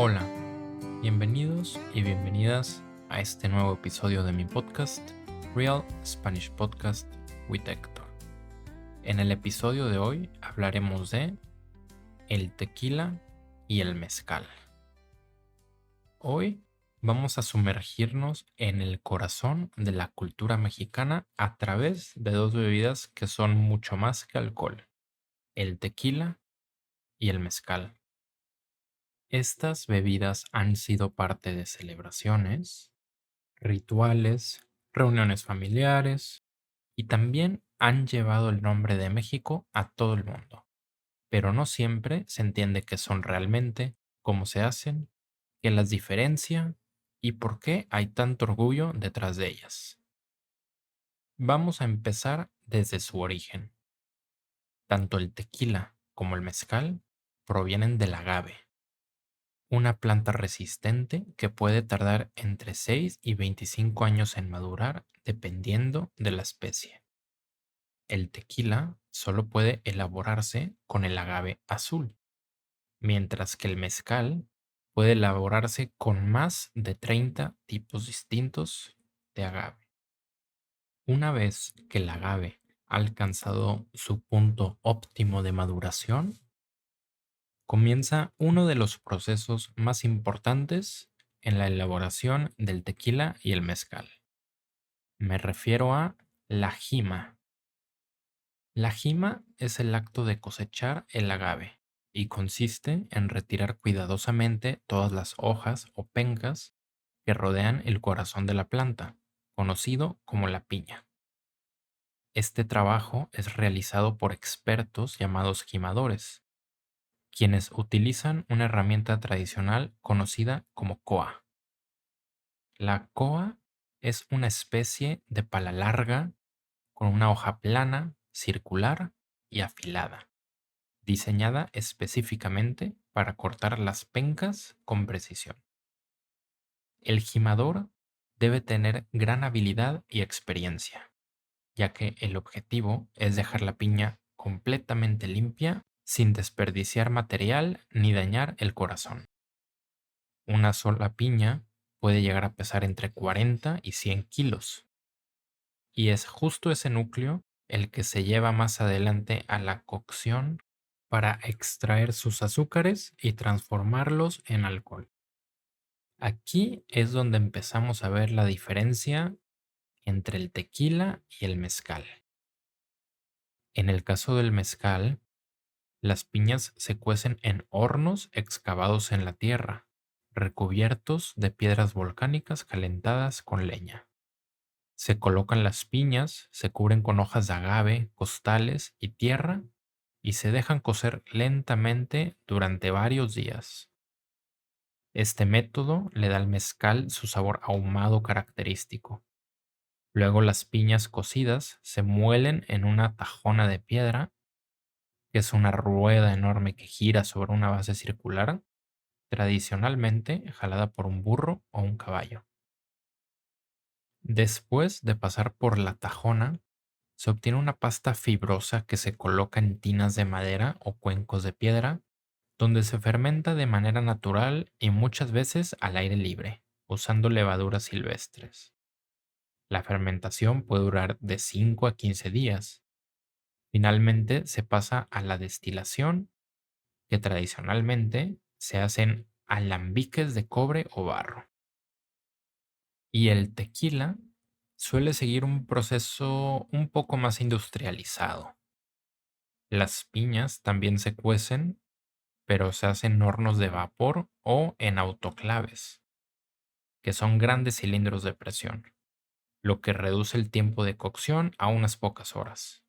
Hola, bienvenidos y bienvenidas a este nuevo episodio de mi podcast, Real Spanish Podcast with Héctor. En el episodio de hoy hablaremos de el tequila y el mezcal. Hoy vamos a sumergirnos en el corazón de la cultura mexicana a través de dos bebidas que son mucho más que alcohol, el tequila y el mezcal. Estas bebidas han sido parte de celebraciones, rituales, reuniones familiares y también han llevado el nombre de México a todo el mundo. Pero no siempre se entiende qué son realmente, cómo se hacen, qué las diferencia y por qué hay tanto orgullo detrás de ellas. Vamos a empezar desde su origen. Tanto el tequila como el mezcal provienen del agave, una planta resistente que puede tardar entre 6 y 25 años en madurar dependiendo de la especie. El tequila solo puede elaborarse con el agave azul, mientras que el mezcal puede elaborarse con más de 30 tipos distintos de agave. Una vez que el agave ha alcanzado su punto óptimo de maduración, comienza uno de los procesos más importantes en la elaboración del tequila y el mezcal. Me refiero a la jima. La jima es el acto de cosechar el agave y consiste en retirar cuidadosamente todas las hojas o pencas que rodean el corazón de la planta, conocido como la piña. Este trabajo es realizado por expertos llamados jimadores, quienes utilizan una herramienta tradicional conocida como coa. La coa es una especie de pala larga con una hoja plana, circular y afilada, diseñada específicamente para cortar las pencas con precisión. El gimador debe tener gran habilidad y experiencia, ya que el objetivo es dejar la piña completamente limpia sin desperdiciar material ni dañar el corazón. Una sola piña puede llegar a pesar entre 40 y 100 kilos, y es justo ese núcleo el que se lleva más adelante a la cocción para extraer sus azúcares y transformarlos en alcohol. Aquí es donde empezamos a ver la diferencia entre el tequila y el mezcal. En el caso del mezcal, las piñas se cuecen en hornos excavados en la tierra, recubiertos de piedras volcánicas calentadas con leña. Se colocan las piñas, se cubren con hojas de agave, costales y tierra y se dejan cocer lentamente durante varios días. Este método le da al mezcal su sabor ahumado característico. Luego las piñas cocidas se muelen en una tajona de piedra, que es una rueda enorme que gira sobre una base circular, tradicionalmente jalada por un burro o un caballo. Después de pasar por la tajona, se obtiene una pasta fibrosa que se coloca en tinas de madera o cuencos de piedra, donde se fermenta de manera natural y muchas veces al aire libre, usando levaduras silvestres. La fermentación puede durar de 5 a 15 días. Finalmente se pasa a la destilación, que tradicionalmente se hacen alambiques de cobre o barro. Y el tequila suele seguir un proceso un poco más industrializado. Las piñas también se cuecen, pero se hacen en hornos de vapor o en autoclaves, que son grandes cilindros de presión, lo que reduce el tiempo de cocción a unas pocas horas.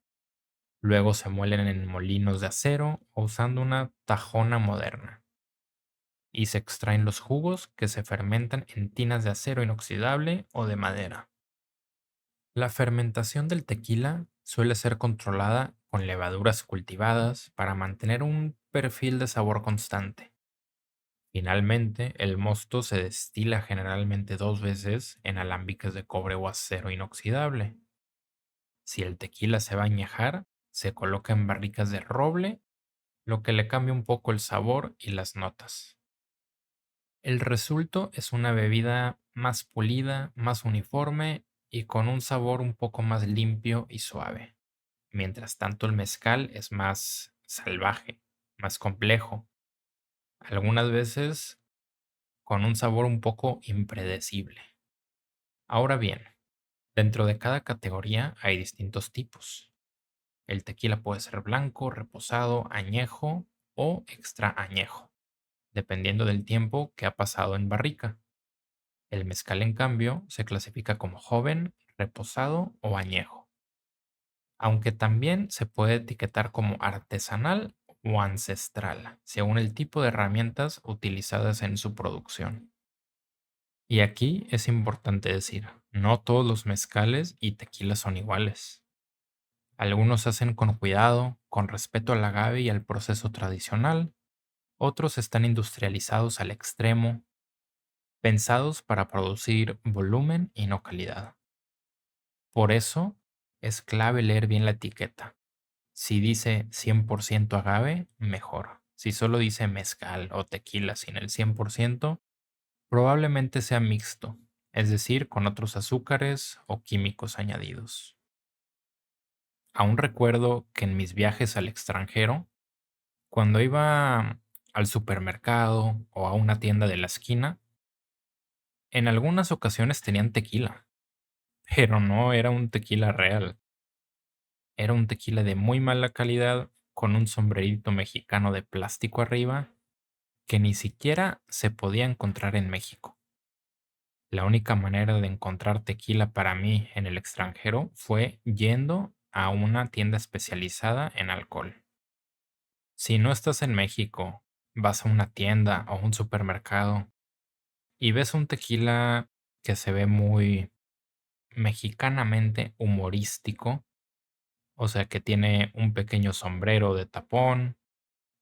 Luego se muelen en molinos de acero o usando una tajona moderna, y se extraen los jugos que se fermentan en tinas de acero inoxidable o de madera. La fermentación del tequila suele ser controlada con levaduras cultivadas para mantener un perfil de sabor constante. Finalmente, el mosto se destila generalmente 2 veces en alambiques de cobre o acero inoxidable. Si el tequila se va a añejar, se coloca en barricas de roble, lo que le cambia un poco el sabor y las notas. El resultado es una bebida más pulida, más uniforme y con un sabor un poco más limpio y suave. Mientras tanto, el mezcal es más salvaje, más complejo, algunas veces con un sabor un poco impredecible. Ahora bien, dentro de cada categoría hay distintos tipos. El tequila puede ser blanco, reposado, añejo o extra añejo, dependiendo del tiempo que ha pasado en barrica. El mezcal, en cambio, se clasifica como joven, reposado o añejo, aunque también se puede etiquetar como artesanal o ancestral, según el tipo de herramientas utilizadas en su producción. Y aquí es importante decir, no todos los mezcales y tequilas son iguales. Algunos se hacen con cuidado, con respeto al agave y al proceso tradicional. Otros están industrializados al extremo, pensados para producir volumen y no calidad. Por eso es clave leer bien la etiqueta. Si dice 100% agave, mejor. Si solo dice mezcal o tequila sin el 100%, probablemente sea mixto, es decir, con otros azúcares o químicos añadidos. Aún recuerdo que en mis viajes al extranjero, cuando iba al supermercado o a una tienda de la esquina, en algunas ocasiones tenían tequila, pero no era un tequila real. Era un tequila de muy mala calidad con un sombrerito mexicano de plástico arriba que ni siquiera se podía encontrar en México. La única manera de encontrar tequila para mí en el extranjero fue yendo a una tienda especializada en alcohol. Si no estás en México, vas a una tienda o un supermercado y ves un tequila que se ve muy mexicanamente humorístico, o sea que tiene un pequeño sombrero de tapón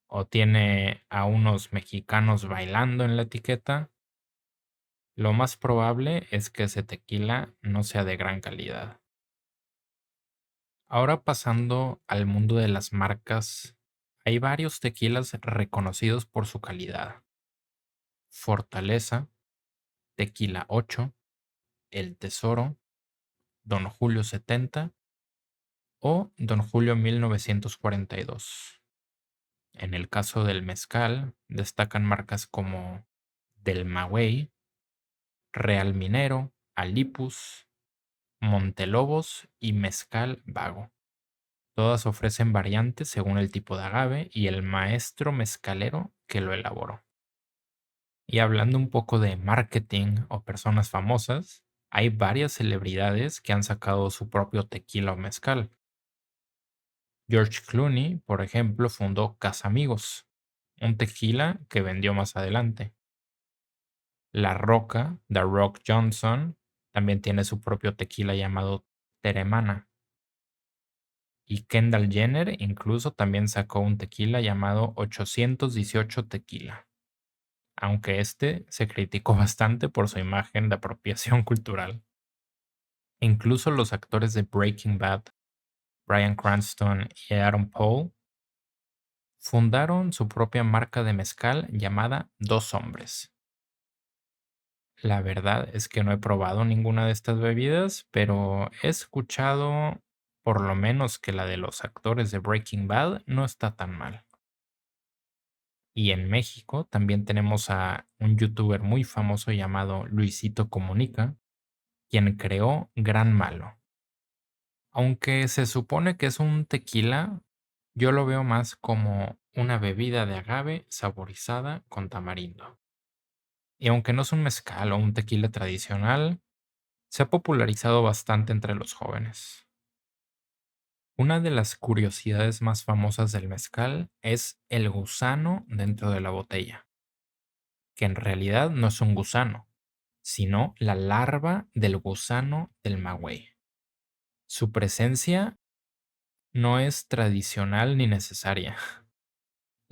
o tiene a unos mexicanos bailando en la etiqueta, lo más probable es que ese tequila no sea de gran calidad. Ahora pasando al mundo de las marcas, hay varios tequilas reconocidos por su calidad. Fortaleza, Tequila 8, El Tesoro, Don Julio 70 o Don Julio 1942. En el caso del mezcal, destacan marcas como Del Maguey, Real Minero, Alipus, Montelobos y Mezcal Vago. Todas ofrecen variantes según el tipo de agave y el maestro mezcalero que lo elaboró. Y hablando un poco de marketing o personas famosas, hay varias celebridades que han sacado su propio tequila o mezcal. George Clooney, por ejemplo, fundó Casamigos, un tequila que vendió más adelante. La Roca, The Rock Johnson, también tiene su propio tequila llamado Teremana. Y Kendall Jenner incluso también sacó un tequila llamado 818 Tequila, aunque este se criticó bastante por su imagen de apropiación cultural. Incluso los actores de Breaking Bad, Bryan Cranston y Aaron Paul, fundaron su propia marca de mezcal llamada Dos Hombres. La verdad es que no he probado ninguna de estas bebidas, pero he escuchado por lo menos que la de los actores de Breaking Bad no está tan mal. Y en México también tenemos a un youtuber muy famoso llamado Luisito Comunica, quien creó Gran Malo. Aunque se supone que es un tequila, yo lo veo más como una bebida de agave saborizada con tamarindo. Y aunque no es un mezcal o un tequila tradicional, se ha popularizado bastante entre los jóvenes. Una de las curiosidades más famosas del mezcal es el gusano dentro de la botella, que en realidad no es un gusano, sino la larva del gusano del maguey. Su presencia no es tradicional ni necesaria.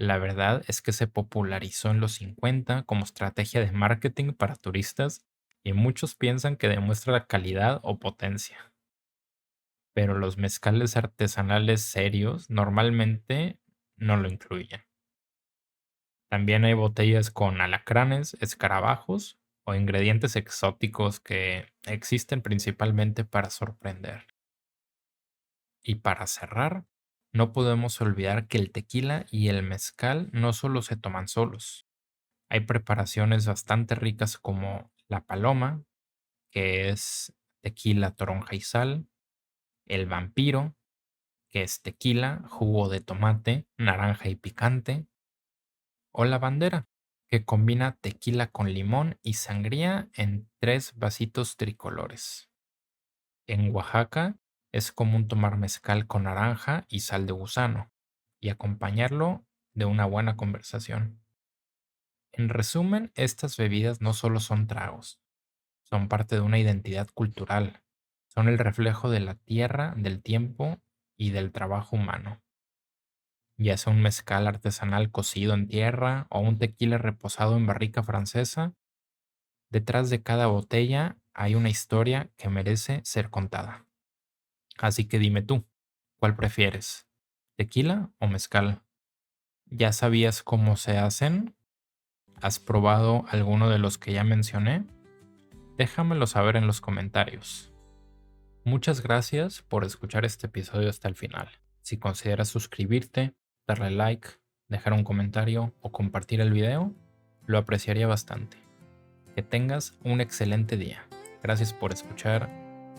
La verdad es que se popularizó en los 50 como estrategia de marketing para turistas y muchos piensan que demuestra la calidad o potencia. Pero los mezcales artesanales serios normalmente no lo incluyen. También hay botellas con alacranes, escarabajos o ingredientes exóticos que existen principalmente para sorprender. Y para cerrar, no podemos olvidar que el tequila y el mezcal no solo se toman solos. Hay preparaciones bastante ricas como la paloma, que es tequila, toronja y sal, el vampiro, que es tequila, jugo de tomate, naranja y picante, o la bandera, que combina tequila con limón y sangría en 3 vasitos tricolores. En Oaxaca es común tomar mezcal con naranja y sal de gusano y acompañarlo de una buena conversación. En resumen, estas bebidas no solo son tragos, son parte de una identidad cultural, son el reflejo de la tierra, del tiempo y del trabajo humano. Ya sea un mezcal artesanal cocido en tierra o un tequila reposado en barrica francesa, detrás de cada botella hay una historia que merece ser contada. Así que dime tú, ¿cuál prefieres? ¿Tequila o mezcal? ¿Ya sabías cómo se hacen? ¿Has probado alguno de los que ya mencioné? Déjamelo saber en los comentarios. Muchas gracias por escuchar este episodio hasta el final. Si consideras suscribirte, darle like, dejar un comentario o compartir el video, lo apreciaría bastante. Que tengas un excelente día. Gracias por escuchar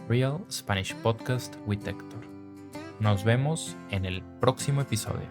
Real Spanish Podcast with Héctor. Nos vemos en el próximo episodio.